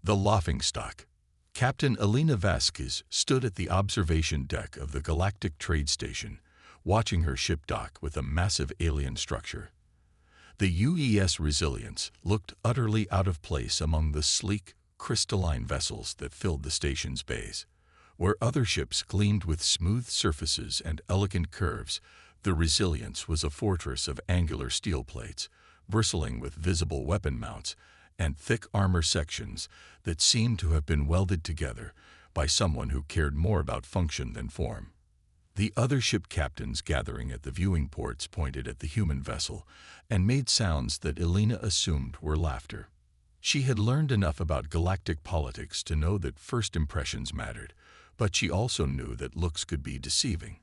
The Laughingstock. Captain Elena Vasquez stood at the observation deck of the Galactic Trade Station, watching her ship dock with a massive alien structure. The UES Resilience looked utterly out of place among the sleek, crystalline vessels that filled the station's bays. Where other ships gleamed with smooth surfaces and elegant curves, the Resilience was a fortress of angular steel plates, bristling with visible weapon mounts and thick armor sections that seemed to have been welded together by someone who cared more about function than form. The other ship captains gathering at the viewing ports pointed at the human vessel and made sounds that Elena assumed were laughter. She had learned enough about galactic politics to know that first impressions mattered, but she also knew that looks could be deceiving.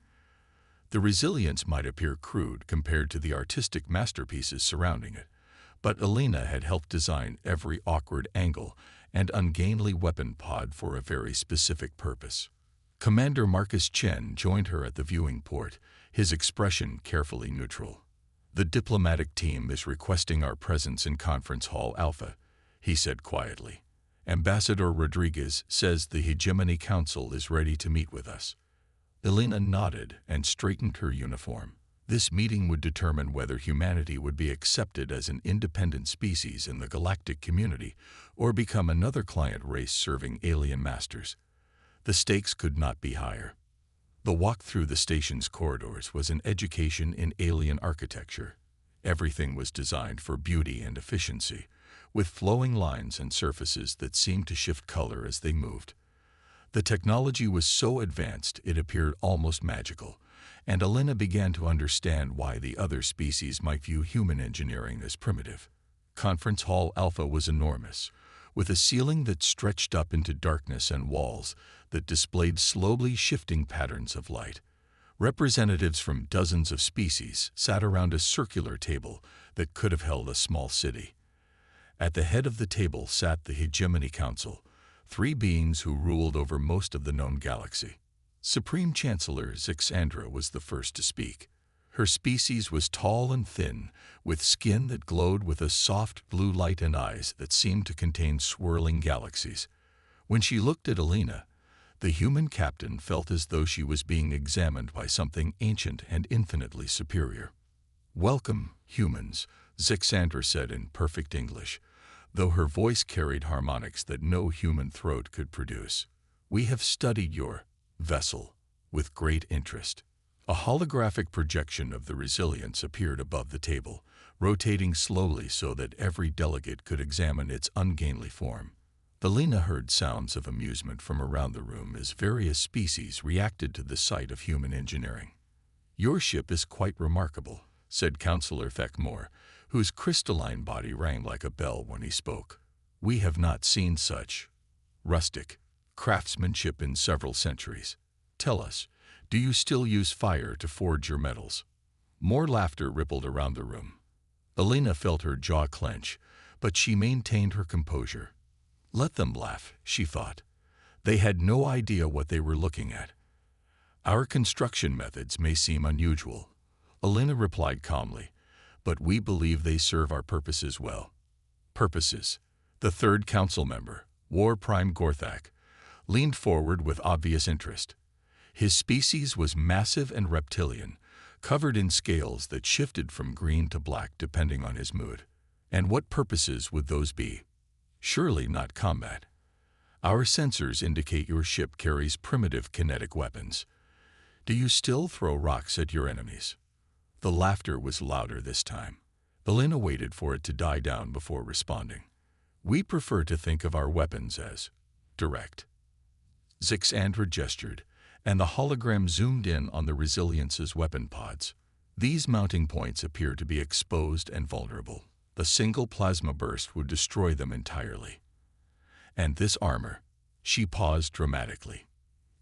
The Resilience might appear crude compared to the artistic masterpieces surrounding it, but Elena had helped design every awkward angle and ungainly weapon pod for a very specific purpose. Commander Marcus Chen joined her at the viewing port, his expression carefully neutral. "The diplomatic team is requesting our presence in Conference Hall Alpha," he said quietly. "Ambassador Rodriguez says the Hegemony Council is ready to meet with us." Elena nodded and straightened her uniform. This meeting would determine whether humanity would be accepted as an independent species in the galactic community or become another client race serving alien masters. The stakes could not be higher. The walk through the station's corridors was an education in alien architecture. Everything was designed for beauty and efficiency, with flowing lines and surfaces that seemed to shift color as they moved. The technology was so advanced it appeared almost magical, and Elena began to understand why the other species might view human engineering as primitive. Conference Hall Alpha was enormous, with a ceiling that stretched up into darkness and walls that displayed slowly shifting patterns of light. Representatives from dozens of species sat around a circular table that could have held a small city. At the head of the table sat the Hegemony Council, three beings who ruled over most of the known galaxy. Supreme Chancellor Zixandra was the first to speak. Her species was tall and thin, with skin that glowed with a soft blue light and eyes that seemed to contain swirling galaxies. When she looked at Elena, the human captain felt as though she was being examined by something ancient and infinitely superior. "Welcome, humans," Zixandra said in perfect English, though her voice carried harmonics that no human throat could produce. "We have studied your vessel with great interest." A holographic projection of the Resilience appeared above the table, rotating slowly so that every delegate could examine its ungainly form. Elena heard sounds of amusement from around the room as various species reacted to the sight of human engineering. "Your ship is quite remarkable," said Councillor Feckmore, whose crystalline body rang like a bell when he spoke. "We have not seen such rustic craftsmanship in several centuries. Tell us, do you still use fire to forge your metals?" More laughter rippled around the room. Elena felt her jaw clench, but she maintained her composure. Let them laugh, she thought. They had no idea what they were looking at. "Our construction methods may seem unusual," Elena replied calmly, "but we believe they serve our purposes well." Purposes. The third council member, War Prime Gorthak, leaned forward with obvious interest. His species was massive and reptilian, covered in scales that shifted from green to black depending on his mood. "And what purposes would those be?" "Surely not combat. Our sensors indicate your ship carries primitive kinetic weapons. Do you still throw rocks at your enemies?" The laughter was louder this time. Elena waited for it to die down before responding. "We prefer to think of our weapons as direct." Zixandra gestured, and the hologram zoomed in on the Resilience's weapon pods. These mounting points appeared to be exposed and vulnerable. A single plasma burst would destroy them entirely. "And this armor," she paused dramatically.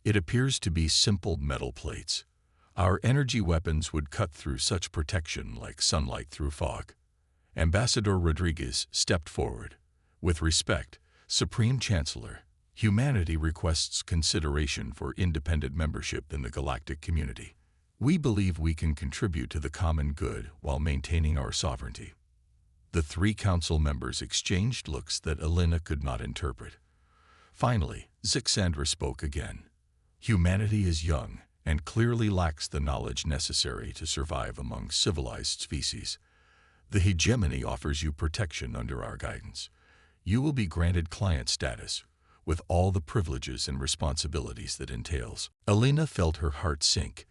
"It appears to be simple metal plates. Our energy weapons would cut through such protection like sunlight through fog." Ambassador Rodriguez stepped forward. "With respect, Supreme Chancellor, humanity requests consideration for independent membership in the galactic community. We believe we can contribute to the common good while maintaining our sovereignty." The three council members exchanged looks that Elena could not interpret. Finally, Zixandra spoke again. Humanity is young and clearly lacks the knowledge necessary to survive among civilized species. The hegemony offers you protection under our guidance. You will be granted client status, with all the privileges and responsibilities that entails. Alina felt her heart sink.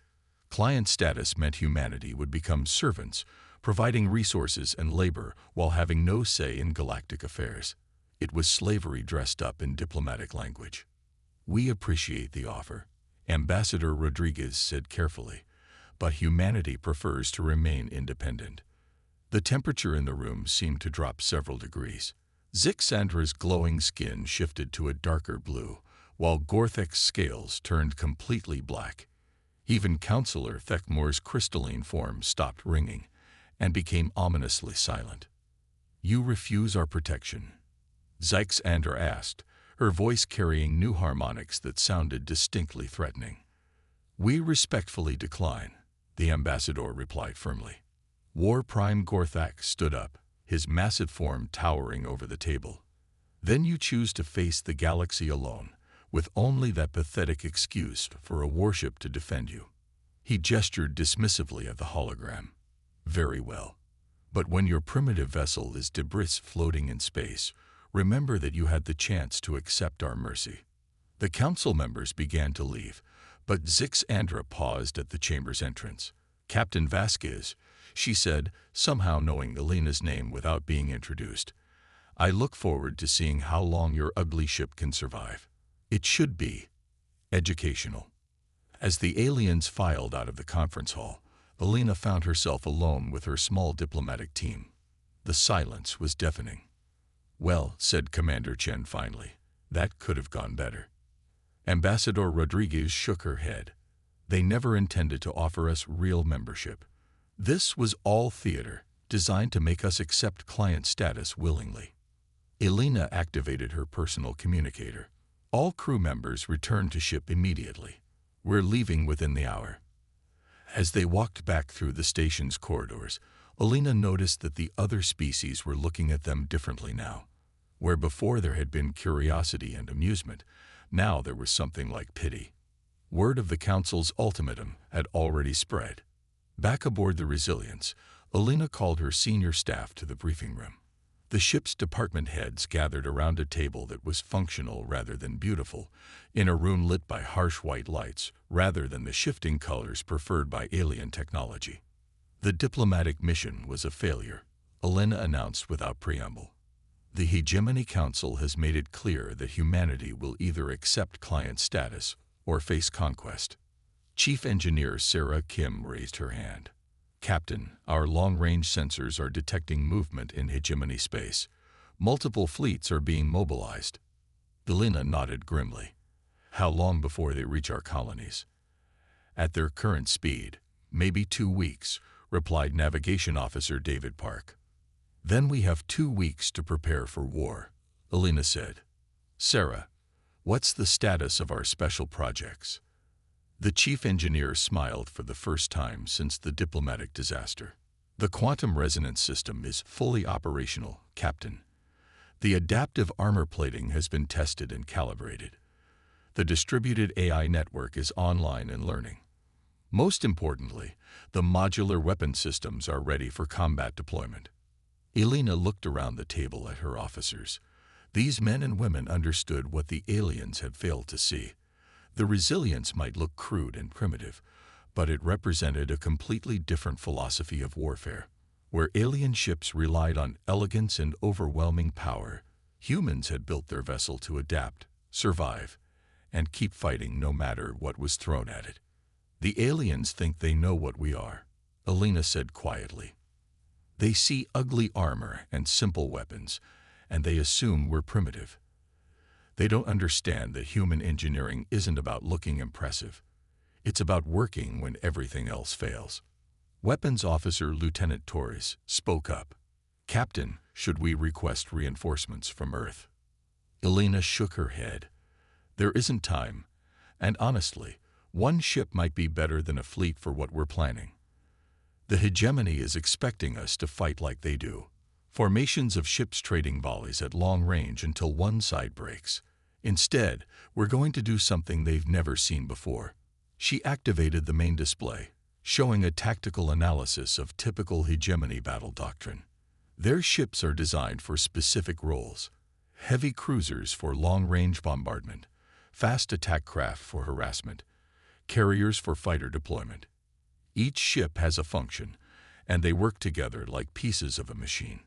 Client status meant humanity would become servants, providing resources and labor while having no say in galactic affairs. It was slavery dressed up in diplomatic language. "We appreciate the offer," Ambassador Rodriguez said carefully, "but humanity prefers to remain independent." The temperature in the room seemed to drop several degrees. Zixandra's glowing skin shifted to a darker blue, while Gorthek's scales turned completely black. Even Counselor Thekmore's crystalline form stopped ringing and became ominously silent. "You refuse our protection?" Zixandra asked, her voice carrying new harmonics that sounded distinctly threatening. "We respectfully decline," the ambassador replied firmly. War Prime Gorthek stood up, his massive form towering over the table. "Then you choose to face the galaxy alone, with only that pathetic excuse for a warship to defend you." He gestured dismissively at the hologram. "Very well. But when your primitive vessel is debris floating in space, remember that you had the chance to accept our mercy." The council members began to leave, but Zixandra paused at the chamber's entrance. "Captain Vasquez," she said, somehow knowing Alina's name without being introduced, "I look forward to seeing how long your ugly ship can survive. It should be educational." As the aliens filed out of the conference hall, Alina found herself alone with her small diplomatic team. The silence was deafening. "Well," said Commander Chen finally, "that could have gone better." Ambassador Rodriguez shook her head. "They never intended to offer us real membership. This was all theater, designed to make us accept client status willingly." Alina activated her personal communicator. "All crew members return to ship immediately. We're leaving within the hour." As they walked back through the station's corridors, Alina noticed that the other species were looking at them differently now. Where before there had been curiosity and amusement, now there was something like pity. Word of the Council's ultimatum had already spread. Back aboard the Resilience, Alina called her senior staff to the briefing room. The ship's department heads gathered around a table that was functional rather than beautiful, in a room lit by harsh white lights rather than the shifting colors preferred by alien technology. The diplomatic mission was a failure, Alina announced without preamble. The Hegemony Council has made it clear that humanity will either accept client status or face conquest. Chief Engineer Sarah Kim raised her hand. "Captain, our long-range sensors are detecting movement in hegemony space. Multiple fleets are being mobilized." Alina nodded grimly. "How long before they reach our colonies?" "At their current speed, maybe 2 weeks," replied Navigation Officer David Park. "Then we have 2 weeks to prepare for war," Alina said. "Sarah, what's the status of our special projects?" The chief engineer smiled for the first time since the diplomatic disaster. "The quantum resonance system is fully operational, Captain. The adaptive armor plating has been tested and calibrated. The distributed AI network is online and learning. Most importantly, the modular weapon systems are ready for combat deployment." Alina looked around the table at her officers. These men and women understood what the aliens had failed to see. The Resilience might look crude and primitive, but it represented a completely different philosophy of warfare. Where alien ships relied on elegance and overwhelming power, humans had built their vessel to adapt, survive, and keep fighting no matter what was thrown at it. "The aliens think they know what we are," Alina said quietly. "They see ugly armor and simple weapons, and they assume we're primitive. They don't understand that human engineering isn't about looking impressive. It's about working when everything else fails." Weapons Officer Lieutenant Torres spoke up. "Captain, should we request reinforcements from Earth?" Alina shook her head. "There isn't time, and honestly, one ship might be better than a fleet for what we're planning. The hegemony is expecting us to fight like they do. Formations of ships trading volleys at long range until one side breaks. Instead, we're going to do something they've never seen before. She activated the main display, showing a tactical analysis of typical hegemony battle doctrine. Their ships are designed for specific roles: heavy cruisers for long-range bombardment, fast attack craft for harassment, carriers for fighter deployment. Each ship has a function, and they work together like pieces of a machine.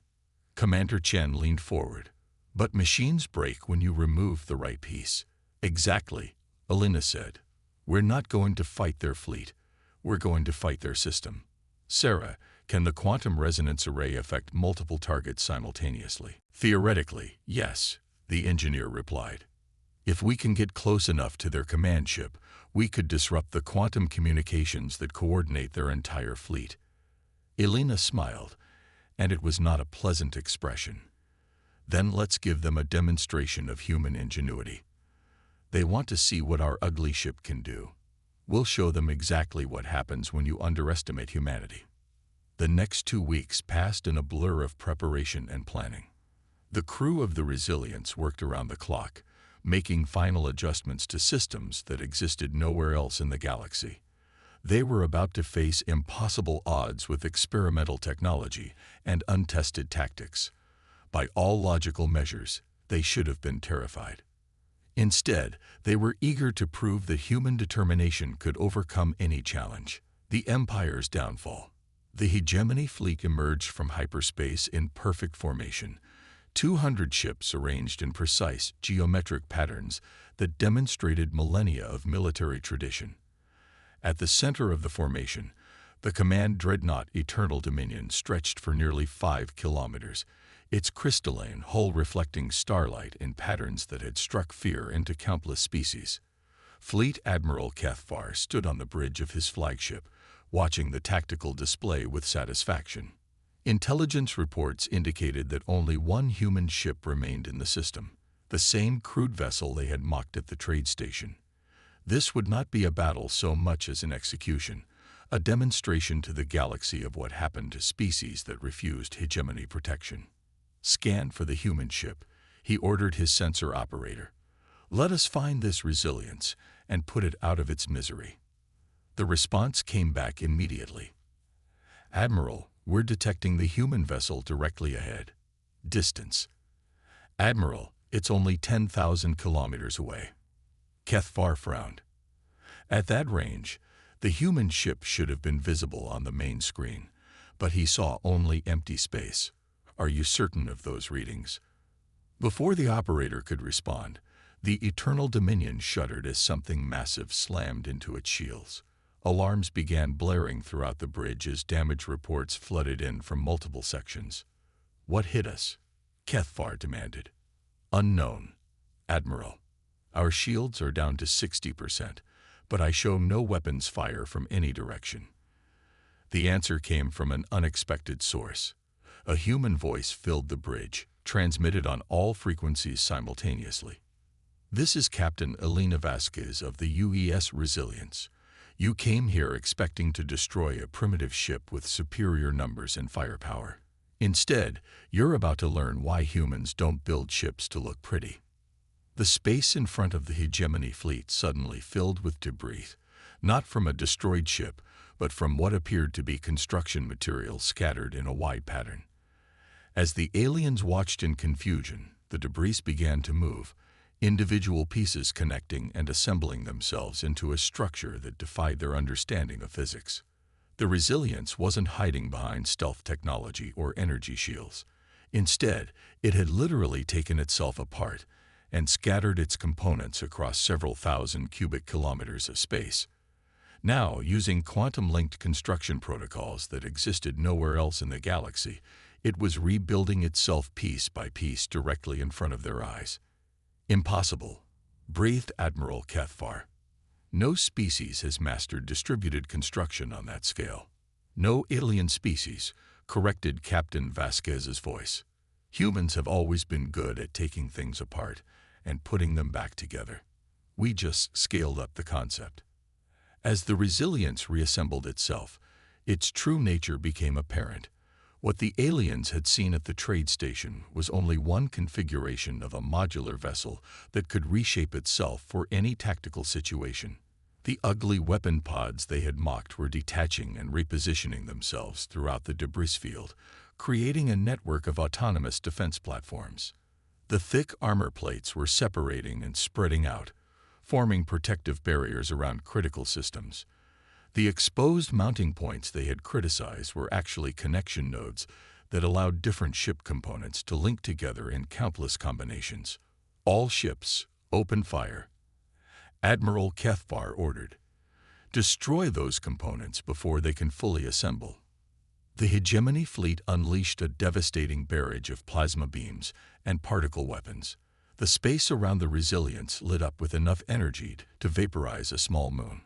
Commander Chen leaned forward. But machines break when you remove the right piece. Exactly, Alina said. We're not going to fight their fleet. We're going to fight their system. Sarah, can the quantum resonance array affect multiple targets simultaneously? Theoretically, yes, the engineer replied. If we can get close enough to their command ship, we could disrupt the quantum communications that coordinate their entire fleet. Alina smiled, and it was not a pleasant expression. Then let's give them a demonstration of human ingenuity. They want to see what our ugly ship can do. We'll show them exactly what happens when you underestimate humanity. The next 2 weeks passed in a blur of preparation and planning. The crew of the Resilience worked around the clock, making final adjustments to systems that existed nowhere else in the galaxy. They were about to face impossible odds with experimental technology and untested tactics. By all logical measures, they should have been terrified. Instead, they were eager to prove that human determination could overcome any challenge. The Empire's downfall. The hegemony fleet emerged from hyperspace in perfect formation, 200 ships arranged in precise geometric patterns that demonstrated millennia of military tradition. At the center of the formation, the command dreadnought Eternal Dominion stretched for nearly 5 kilometers, its crystalline hull reflecting starlight in patterns that had struck fear into countless species. Fleet Admiral Cathfar stood on the bridge of his flagship, watching the tactical display with satisfaction. Intelligence reports indicated that only one human ship remained in the system, the same crude vessel they had mocked at the trade station. This would not be a battle so much as an execution, a demonstration to the galaxy of what happened to species that refused hegemony protection. Scan for the human ship, he ordered his sensor operator. Let us find this Resilience and put it out of its misery. The response came back immediately. Admiral, we're detecting the human vessel directly ahead. Distance. Admiral, it's only 10,000 kilometers away. Cathfar frowned. At that range, the human ship should have been visible on the main screen, but he saw only empty space. Are you certain of those readings? Before the operator could respond, the Eternal Dominion shuddered as something massive slammed into its shields. Alarms began blaring throughout the bridge as damage reports flooded in from multiple sections. What hit us? Cathfar demanded. Unknown, Admiral. Our shields are down to 60%, but I show no weapons fire from any direction. The answer came from an unexpected source. A human voice filled the bridge, transmitted on all frequencies simultaneously. This is Captain Alina Vasquez of the UES Resilience. You came here expecting to destroy a primitive ship with superior numbers and firepower. Instead, you're about to learn why humans don't build ships to look pretty. The space in front of the hegemony fleet suddenly filled with debris, not from a destroyed ship, but from what appeared to be construction materials scattered in a wide pattern. As the aliens watched in confusion, the debris began to move, individual pieces connecting and assembling themselves into a structure that defied their understanding of physics. The Resilience wasn't hiding behind stealth technology or energy shields. Instead, it had literally taken itself apart and scattered its components across several thousand cubic kilometers of space. Now, using quantum-linked construction protocols that existed nowhere else in the galaxy, it was rebuilding itself piece by piece directly in front of their eyes. Impossible, breathed Admiral Cathfar. No species has mastered distributed construction on that scale. No alien species, corrected Captain Vasquez's voice. Humans have always been good at taking things apart and putting them back together. We just scaled up the concept. As the Resilience reassembled itself, its true nature became apparent. What the aliens had seen at the trade station was only one configuration of a modular vessel that could reshape itself for any tactical situation. The ugly weapon pods they had mocked were detaching and repositioning themselves throughout the debris field, creating a network of autonomous defense platforms. The thick armor plates were separating and spreading out, forming protective barriers around critical systems. The exposed mounting points they had criticized were actually connection nodes that allowed different ship components to link together in countless combinations. All ships, open fire. Admiral Cathbar ordered. Destroy those components before they can fully assemble. The hegemony fleet unleashed a devastating barrage of plasma beams and particle weapons. The space around the Resilience lit up with enough energy to vaporize a small moon.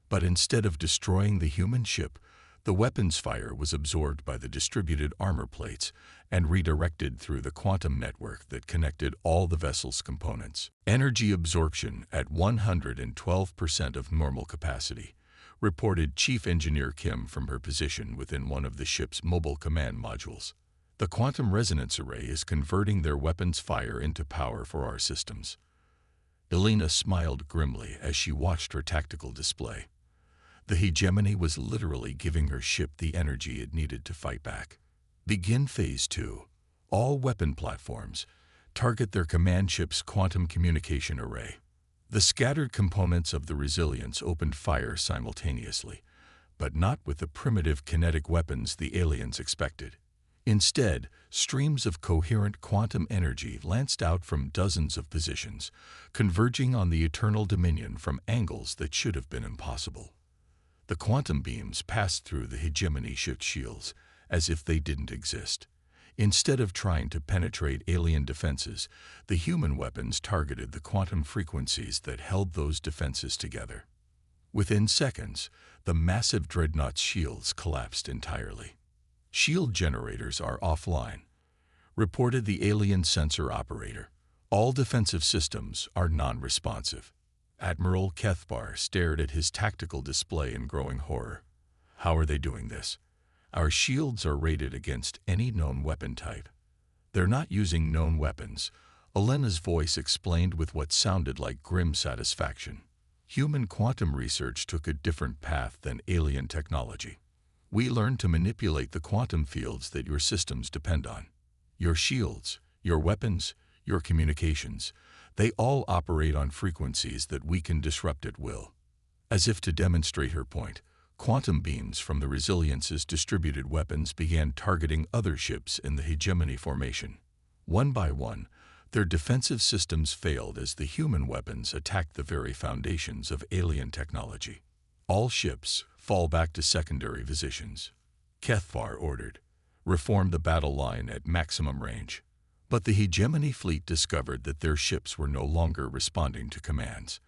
But instead of destroying the human ship, the weapons fire was absorbed by the distributed armor plates and redirected through the quantum network that connected all the vessel's components. Energy absorption at 112% of normal capacity, reported Chief Engineer Kim from her position within one of the ship's mobile command modules. The quantum resonance array is converting their weapons fire into power for our systems. Elena smiled grimly as she watched her tactical display. The hegemony was literally giving her ship the energy it needed to fight back. Begin Phase 2. All weapon platforms target their command ship's quantum communication array. The scattered components of the Resilience opened fire simultaneously, but not with the primitive kinetic weapons the aliens expected. Instead, streams of coherent quantum energy lanced out from dozens of positions, converging on the Eternal Dominion from angles that should have been impossible. The quantum beams passed through the hegemony ship's shields as if they didn't exist. Instead of trying to penetrate alien defenses, the human weapons targeted the quantum frequencies that held those defenses together. Within seconds, the massive dreadnought's shields collapsed entirely. Shield generators are offline, reported the alien sensor operator. All defensive systems are non-responsive. Admiral Cathbar stared at his tactical display in growing horror. How are they doing this? Our shields are rated against any known weapon type. They're not using known weapons, Elena's voice explained with what sounded like grim satisfaction. Human quantum research took a different path than alien technology. We learned to manipulate the quantum fields that your systems depend on. Your shields, your weapons, your communications, they all operate on frequencies that we can disrupt at will. As if to demonstrate her point, quantum beams from the Resilience's distributed weapons began targeting other ships in the hegemony formation. One by one, their defensive systems failed as the human weapons attacked the very foundations of alien technology. All ships fall back to secondary positions. Cathbar ordered. Reform the battle line at maximum range. But the hegemony fleet discovered that their ships were no longer responding to commands.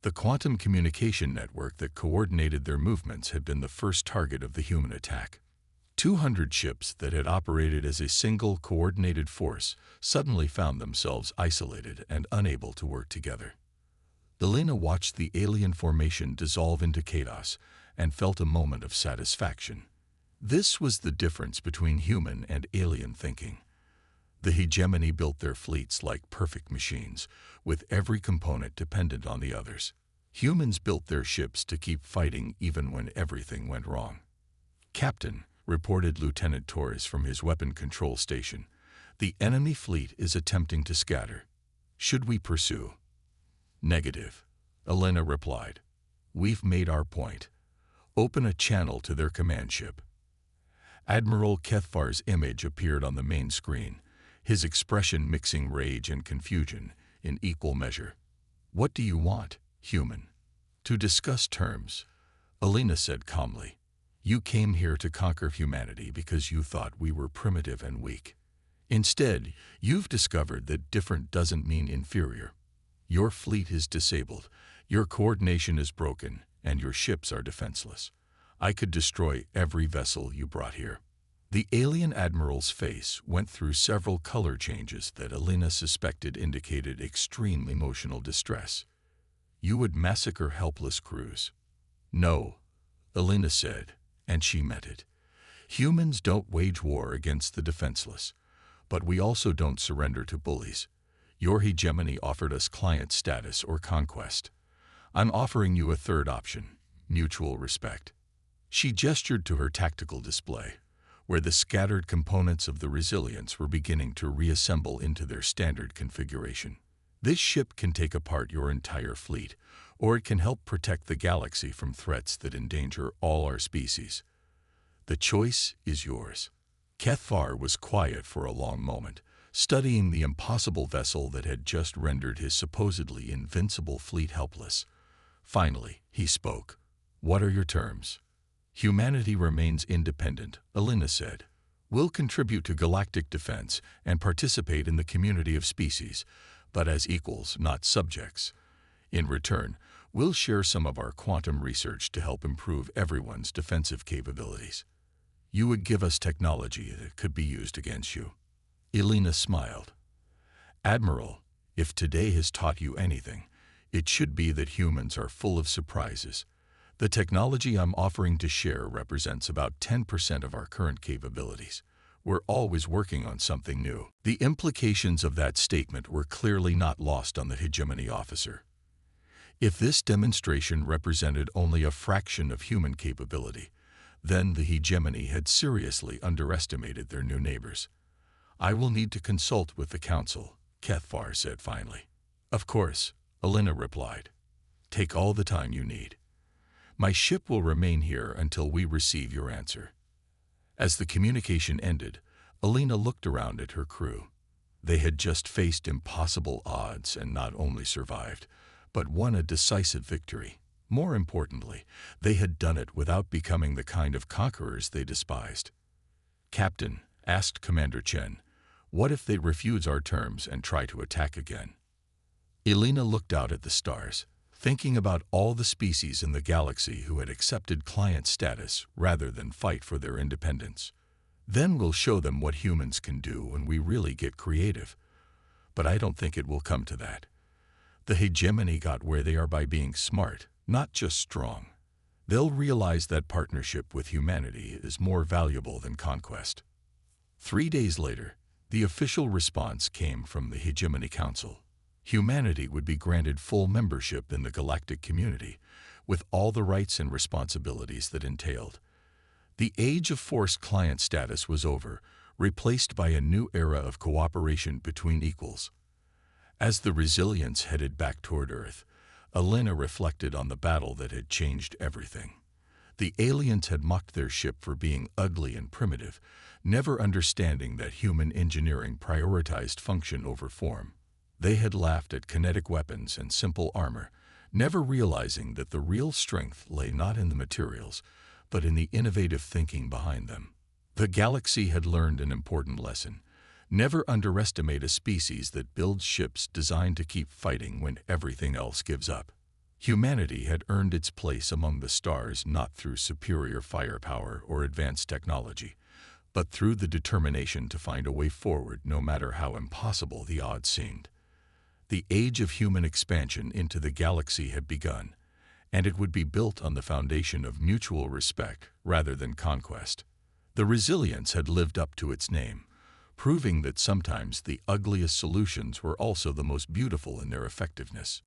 The quantum communication network that coordinated their movements had been the first target of the human attack. 200 ships that had operated as a single coordinated force suddenly found themselves isolated and unable to work together. Elena watched the alien formation dissolve into chaos and felt a moment of satisfaction. This was the difference between human and alien thinking. The hegemony built their fleets like perfect machines, with every component dependent on the others. Humans built their ships to keep fighting even when everything went wrong. Captain, reported Lieutenant Torres from his weapon control station, the enemy fleet is attempting to scatter. Should we pursue? Negative, Elena replied. We've made our point. Open a channel to their command ship. Admiral Cathbar's image appeared on the main screen, his expression mixing rage and confusion in equal measure. What do you want, human? To discuss terms, Elena said calmly. You came here to conquer humanity because you thought we were primitive and weak. Instead, you've discovered that different doesn't mean inferior. Your fleet is disabled, your coordination is broken, and your ships are defenseless. I could destroy every vessel you brought here. The alien admiral's face went through several color changes that Elena suspected indicated extreme emotional distress. You would massacre helpless crews. No, Elena said, and she meant it. Humans don't wage war against the defenseless, but we also don't surrender to bullies. Your hegemony offered us client status or conquest. I'm offering you a third option, mutual respect. She gestured to her tactical display, where the scattered components of the Resilience were beginning to reassemble into their standard configuration. This ship can take apart your entire fleet, or it can help protect the galaxy from threats that endanger all our species. The choice is yours. Kethvar was quiet for a long moment, studying the impossible vessel that had just rendered his supposedly invincible fleet helpless. Finally, he spoke. What are your terms? Humanity remains independent, Alina said. We'll contribute to galactic defense and participate in the community of species, but as equals, not subjects. In return, we'll share some of our quantum research to help improve everyone's defensive capabilities. You would give us technology that could be used against you. Alina smiled. Admiral, if today has taught you anything, it should be that humans are full of surprises. The technology I'm offering to share represents about 10% of our current capabilities. We're always working on something new. The implications of that statement were clearly not lost on the hegemony officer. If this demonstration represented only a fraction of human capability, then the hegemony had seriously underestimated their new neighbors. I will need to consult with the council, Kethvar said finally. Of course, Alina replied. Take all the time you need. My ship will remain here until we receive your answer. As the communication ended, Alina looked around at her crew. They had just faced impossible odds and not only survived, but won a decisive victory. More importantly, they had done it without becoming the kind of conquerors they despised. Captain, asked Commander Chen, what if they refuse our terms and try to attack again? Alina looked out at the stars, thinking about all the species in the galaxy who had accepted client status rather than fight for their independence. Then we'll show them what humans can do when we really get creative. But I don't think it will come to that. The hegemony got where they are by being smart, not just strong. They'll realize that partnership with humanity is more valuable than conquest. 3 days later, the official response came from the Hegemony Council. Humanity would be granted full membership in the galactic community, with all the rights and responsibilities that entailed. The age of forced client status was over, replaced by a new era of cooperation between equals. As the Resilience headed back toward Earth, Alina reflected on the battle that had changed everything. The aliens had mocked their ship for being ugly and primitive, never understanding that human engineering prioritized function over form. They had laughed at kinetic weapons and simple armor, never realizing that the real strength lay not in the materials, but in the innovative thinking behind them. The galaxy had learned an important lesson. Never underestimate a species that builds ships designed to keep fighting when everything else gives up. Humanity had earned its place among the stars not through superior firepower or advanced technology, but through the determination to find a way forward no matter how impossible the odds seemed. The age of human expansion into the galaxy had begun, and it would be built on the foundation of mutual respect rather than conquest. The Resilience had lived up to its name, proving that sometimes the ugliest solutions were also the most beautiful in their effectiveness.